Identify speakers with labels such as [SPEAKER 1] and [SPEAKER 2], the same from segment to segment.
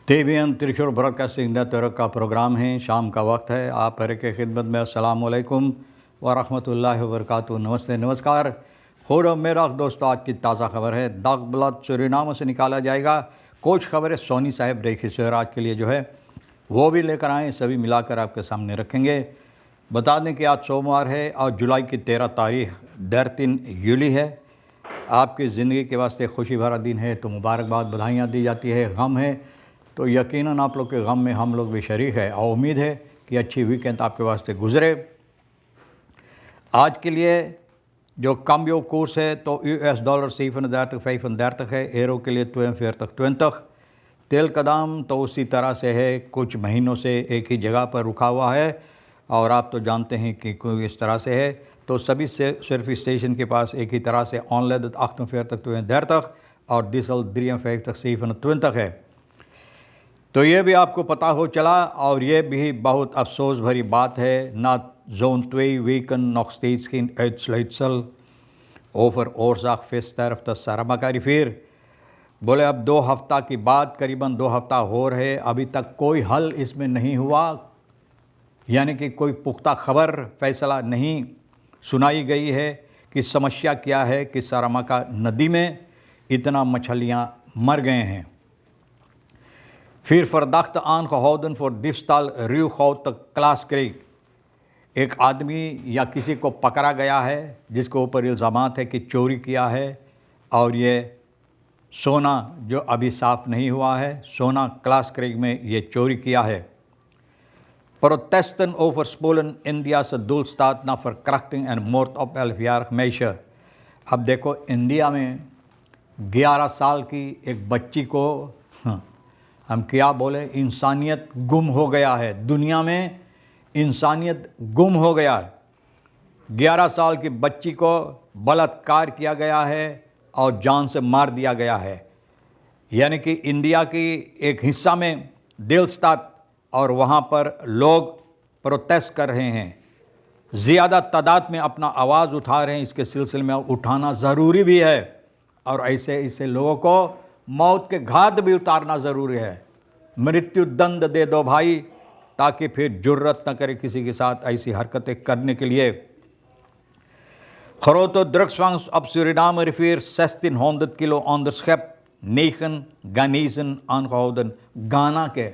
[SPEAKER 1] TVN त्रिशूल broadcasting network का programme है। शाम का वक्त है। आप हर के खिदमत में अस्सलाम वालेकुम व रहमतुल्लाहि व बरकातुहू। नमस्ते, नमस्कार। खुद मेरा दोस्तों, आज की ताज़ा खबर है। दाग ब्लड सूरीनाम से निकाला जाएगा। कुछ खबरें सोनी साहब रेखी शहर आज के लिए जो है वो भी लेकर आएँ, सभी मिलाकर आपके सामने रखेंगे। बता दें कि आज सोमवार है और जुलाई की 13 तारीख 13 यूली है। आपकी ज़िंदगी के वास्ते खुशी भरा दिन है तो मुबारकबाद, बधाइयाँ दी जाती है। गम है तो यकीनन आप लोग के गम में हम लोग भी शरीक है और उम्मीद है कि अच्छी वीकेंड आपके वास्ते गुजरे। आज के लिए जो कम्बियो कोर्स है तो US डॉलर 37,35 है, एरो के लिए 42,20 तेल का दाम तो उसी तरह से है, कुछ महीनों से एक ही जगह पर रुका हुआ है और आप तो जानते हैं कि कोई इस तरह से है तो सभी से सर्विस स्टेशन के पास एक ही तरह से ऑनलाइन 48,32 और डीजल 53,27 है। तो ये भी आपको पता हो चला और ये भी बहुत अफसोस भरी बात है। ना zo'n 2 weken nog steeds geen uitsluitsel over oorzaak vissterf te Saramaka rivier। बोले अब 2 हफ्ता की बात, करीबन 2 हफ्ता हो रहे, अभी तक कोई हल इसमें नहीं हुआ, यानी कि कोई पुख्ता खबर फैसला नहीं सुनाई गई है कि समस्या क्या है कि सारामाका नदी में इतना मछलियाँ मर गए हैं। फिर verdachte aangehouden voor diefstal ruwgoud class creek. एक आदमी या किसी को पकड़ा गया है जिसके ऊपर इल्ज़ामात है कि चोरी किया है और ये सोना जो अभी साफ़ नहीं हुआ है, सोना क्लास क्रीक में ये चोरी किया है। Protesten over Polen Indiase doelstaat na verkrachting en moord op 11-jarig meisje। अब देखो, इंडिया में 11 साल की एक बच्ची को हम क्या बोले, इंसानियत गुम हो गया है। दुनिया में इंसानियत गुम हो गया है। 11 साल की बच्ची को बलात्कार किया गया है और जान से मार दिया गया है। यानी कि इंडिया की एक हिस्सा में दिलस्तात और वहाँ पर लोग प्रोटेस्ट कर रहे हैं, ज़्यादा तादाद में अपना आवाज़ उठा रहे हैं। इसके सिलसिले में उठाना ज़रूरी भी है और ऐसे लोगों को मौत के घाट भी उतारना ज़रूरी है। मृत्यु दंड दे दो भाई, ताकि फिर जुर्रत न करे किसी के साथ ऐसी हरकतें करने के लिए। Grote drugsvangst op Suriname rivier, 1600 kilo onderschept, 9 Ghanese aangehouden। गाना के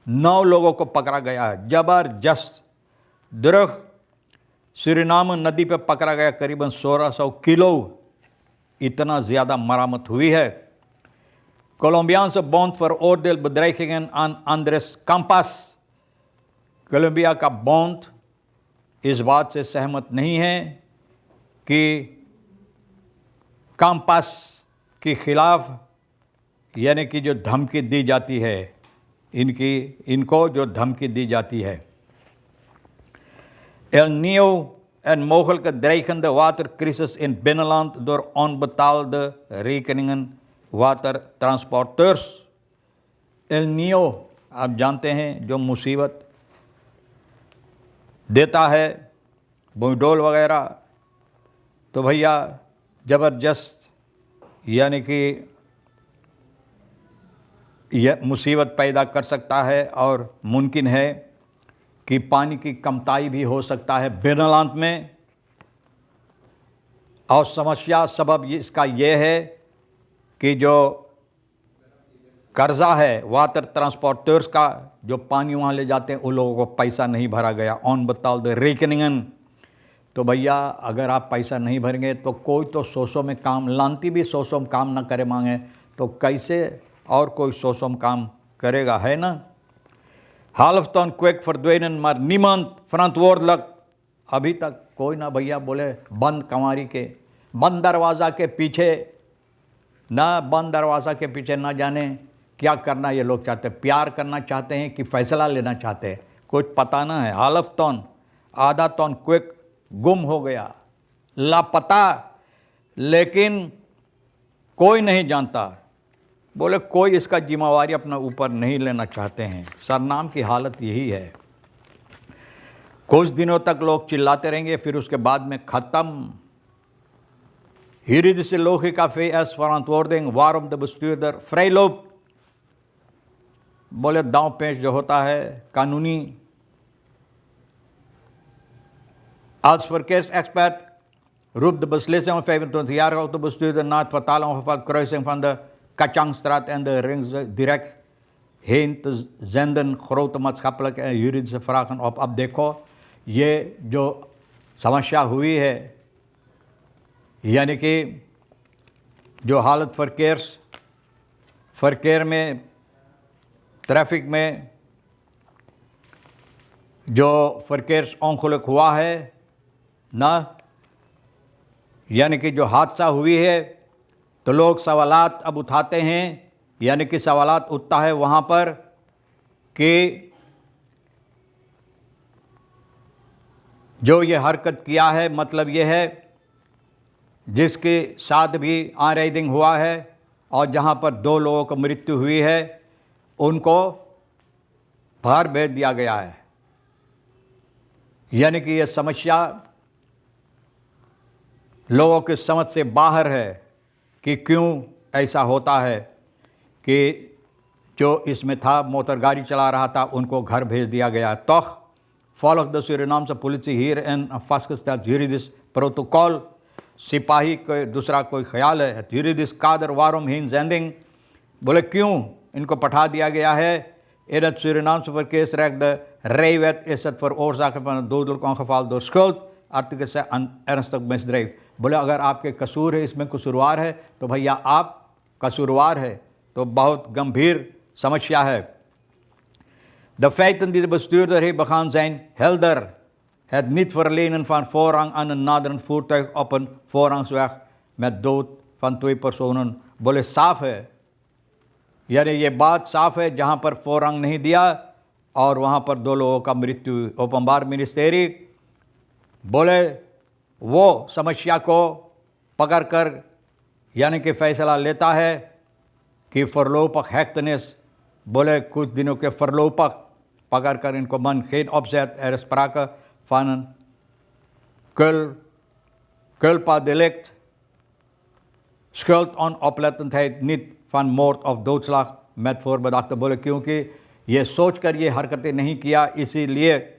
[SPEAKER 1] 9 लोगों को पकड़ा गया है। जबरदस्त ड्रग सूरीनाम नदी पर पकड़ा गया, करीबन 1600 किलो, इतना ज़्यादा मरामत हुई है। Colombiaanse bond veroordeelt bedreigingen aan Andres Campas। Colombia का बॉन्ड इस बात से सहमत नहीं है कि काम्पास के खिलाफ, यानी कि जो धमकी दी जाती है, इनको जो धमकी दी जाती है। El Niño en mogelijke dreigende watercrisis in binnenland door onbetaalde rekeningen watertransporteurs। El Niño आप जानते हैं जो मुसीबत देता है, बुंडोल वगैरह, तो भैया ज़बरदस्त, यानी कि यह मुसीबत पैदा कर सकता है और मुमकिन है कि पानी की कमताई भी हो सकता है बिनलांत में। और समस्या सबब इसका ये है कि जो कर्ज़ा है वाटर ट्रांसपोर्टर्स का, जो पानी वहाँ ले जाते हैं, उन लोगों को पैसा नहीं भरा गया। ऑन बताल द रेकनिंगन। तो भैया अगर आप पैसा नहीं भरेंगे तो कोई तो 100 में काम, लानती भी 100 में काम ना करे मांगे तो कैसे और कोई 100 में काम करेगा, है ना। half ton kwik verdwenen maar niemand verantwoordelijk। अभी तक कोई ना भैया बोले बंद कमारी के, बंद दरवाज़ा के पीछे ना, बंद दरवाज़ा के पीछे ना जाने क्या करना ये लोग चाहते हैं। प्यार करना चाहते हैं कि फ़ैसला लेना चाहते हैं, कुछ पता ना है। हालफ टन, आधा टन क्विक गुम हो गया, लापता, लेकिन कोई नहीं जानता। बोले कोई इसका जिम्मेवारी अपना ऊपर नहीं लेना चाहते हैं। सरनाम की हालत यही है। कुछ दिनों तक लोग चिल्लाते रहेंगे, फिर उसके बाद में ख़त्म। Juridische logica VS verantwoording waarom de bestuurder vrijloopt। बोले दांव पेच जो होता है कानूनी। Als verkeersexpert roept de beslissing om 25-jarige autobestuurder na het fatale ongeval kruising van de Kachangstraat en de ring direct heen te zenden grote maatschappelijke en juridische vragen op। अब देखो ये जो समस्या हुई है, यानी कि जो हालत फरकेर में ट्रैफिक में जो फरकेर ongeluk हुआ है ना, यानी कि जो हादसा हुई है, तो लोग सवालात अब उठाते हैं, यानी कि सवालात उठता है वहाँ पर कि जो ये हरकत किया है, मतलब ये है जिसके साथ भी ऑन राइडिंग हुआ है और जहाँ पर 2 लोगों की मृत्यु हुई है, उनको बाहर भेज दिया गया है। यानी कि ये समस्या लोगों की समझ से बाहर है कि क्यों ऐसा होता है कि जो इसमें था मोटर गाड़ी चला रहा था उनको घर भेज दिया गया। Toch volgt de Surinaamse politie hier een vastgesteld juridisch protocol। सिपाही को दूसरा कोई ख्याल है, juridisch kader waarom heenzending, बोले क्यों इनको पठा दिया गया है। In het Surinaamse verkeersrecht de rijwet is het veroorzaken van een dodelijk ongeval door schuld, artikel 6 een ernstig misdrijf। बोले अगर आपके कसूर है, इसमें कसूरवार है, तो भैया आप कसूरवार है, तो बहुत गंभीर समस्या है। De feiten die de bestuurder heeft begaan zijn helder। Het niet verlenen van voorrang aan een naderend voertuig op een voorrangsweg met dood van 2 personen, बोले साफ है, यानी ये बात साफ है, जहाँ पर फोरंग नहीं दिया और वहाँ पर 2 लोगों का मृत्यु। ओपनबार मिनिस्टेरी बोले वो समस्या को पकड़कर यानी कि फैसला लेता है कि voorlopig hechtenis, बोले कुछ दिनों के voorlopig पकड़कर इनको मन geen opzet, er is sprake van een culpa-delict, schuld-onoplettendheid, niet van moord of doodslag met voorbedachte। बोले क्योंकि ये सोचकर ये हरकतें नहीं किया, इसीलिए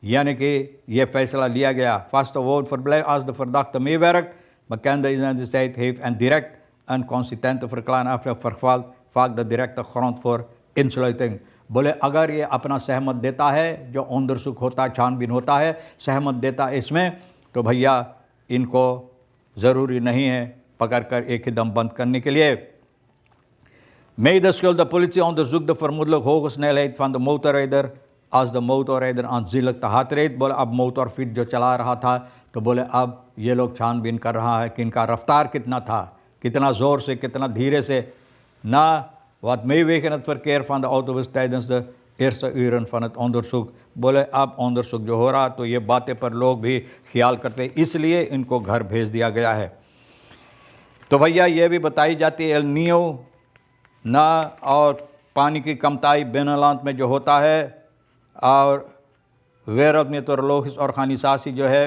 [SPEAKER 1] यानी कि ये फैसला लिया गया। Vaste woord verblijf als de verdachte meewerkt, bekende identiteit heeft en direct een consistente verklaring aflegt, vervalt vaak de directe grond voor insluiting। बोले अगर ये अपना सहमत देता है, जो onderzoek होता है, छानबीन होता है, सहमत देता है इसमें, तो भैया इनको ज़रूरी नहीं है पकड़कर एक ही दम बंद करने के लिए। Medeschuld, de politie onderzoekt de vermoedelijk hoge snelheid van de motorrijder als de motorrijder aanzienlijk te hard reed। बोले अब मोटरफिट जो चला रहा था, तो बोले अब ये लोग छानबीन कर रहा है कि इनका रफ्तार कितना था, कितना ज़ोर से, कितना धीरे से, ना wat meewegen het verkeer van de autobus tijdens de eerste uren van het onderzoek। बोले अब onderzoek जो हो रहा, तो ये बातें पर लोग भी ख्याल करते, इसलिए इनको घर भेज दिया गया है। तो भैया ये भी बताई जाती है एल नियो ना और पानी की कमताई बेनलांत में जो होता है, और wereldmeteorologisch organisatie जो है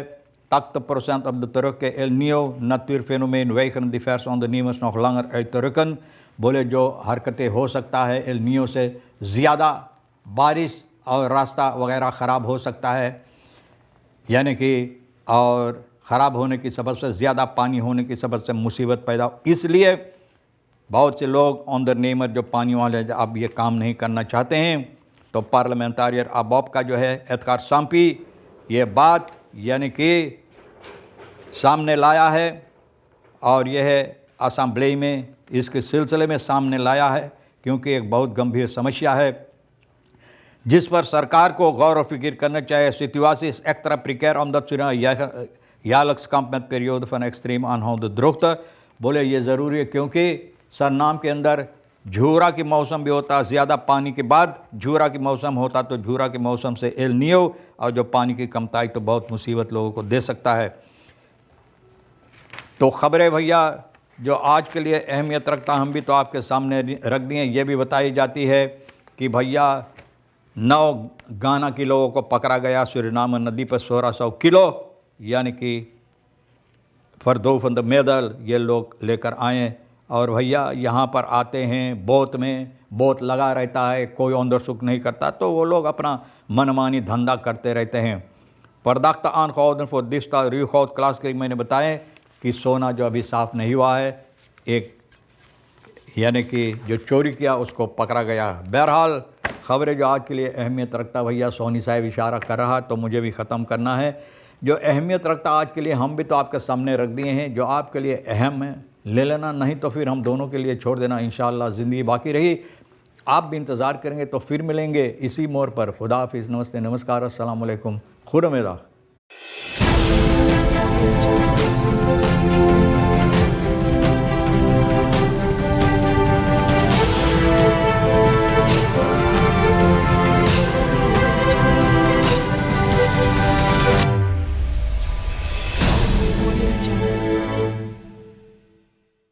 [SPEAKER 1] 80% op de terug के L neo natuurfenomeen weigeren diverse ondernemers nog langer uit te rukken। बोले जो हरकतें हो सकता है एल नियो से ज़्यादा बारिश और रास्ता वगैरह ख़राब हो सकता है, यानी कि और ख़राब होने की सबब से, ज़्यादा पानी होने की सबब से मुसीबत पैदा, इसलिए बहुत से लोग ondernemer जो पानी वाले अब ये काम नहीं करना चाहते हैं। तो पार्लियामेंटारियर अबॉब का जो है एडगार साम्पी ये बात यानी कि सामने लाया है, और यह है असेंबली में इसके सिलसिले में सामने लाया है, क्योंकि एक बहुत गंभीर समस्या है जिस पर सरकार को गौर और फिक्र करना चाहिए। Situatie is extra precair omdat Suriname jaarlijks kampt met periode van extreem aanhoudende droogte। बोले ये ज़रूरी है क्योंकि सरनाम के अंदर झूरा की मौसम भी होता है, ज़्यादा पानी के बाद झूरा की मौसम होता, तो झूरा के मौसम से एल नियो और जो पानी की कमताई तो बहुत मुसीबत लोगों को दे सकता है। तो ख़बरें भैया जो आज के लिए अहमियत रखता हम भी तो आपके सामने रख दिए। ये भी बताई जाती है कि भैया 9 गाना के लोगों को पकड़ा गया सुरीनाम नदी पर 1600 किलो, यानी कि फरदोफंद मेदल ये लोग लेकर आए, और भैया यहाँ पर आते हैं बोट में, बहुत लगा रहता है, कोई अंदर सुख नहीं करता, तो वो लोग अपना मनमानी धंधा करते रहते हैं। परदाख्ता आन खौदन फॉर दिस्ता री खौद क्लास के मैंने बताया कि सोना जो अभी साफ़ नहीं हुआ है, एक यानी कि जो चोरी किया उसको पकड़ा गया। बहरहाल ख़बरें जो आज के लिए अहमियत रखता, भैया सोनी साहब इशारा कर रहा, तो मुझे भी ख़त्म करना है। जो अहमियत रखता आज के लिए हम भी तो आपके सामने रख दिए हैं, जो आपके लिए अहम है ले लेना, नहीं तो फिर हम दोनों के लिए छोड़ देना। इंशाअल्लाह ज़िंदगी बाकी रही, आप भी इंतज़ार करेंगे तो फिर मिलेंगे इसी मोड़ पर। खुदा हाफिज़, नमस्ते, नमस्कार, अस्सलाम वालेकुम, खुदा मेरा।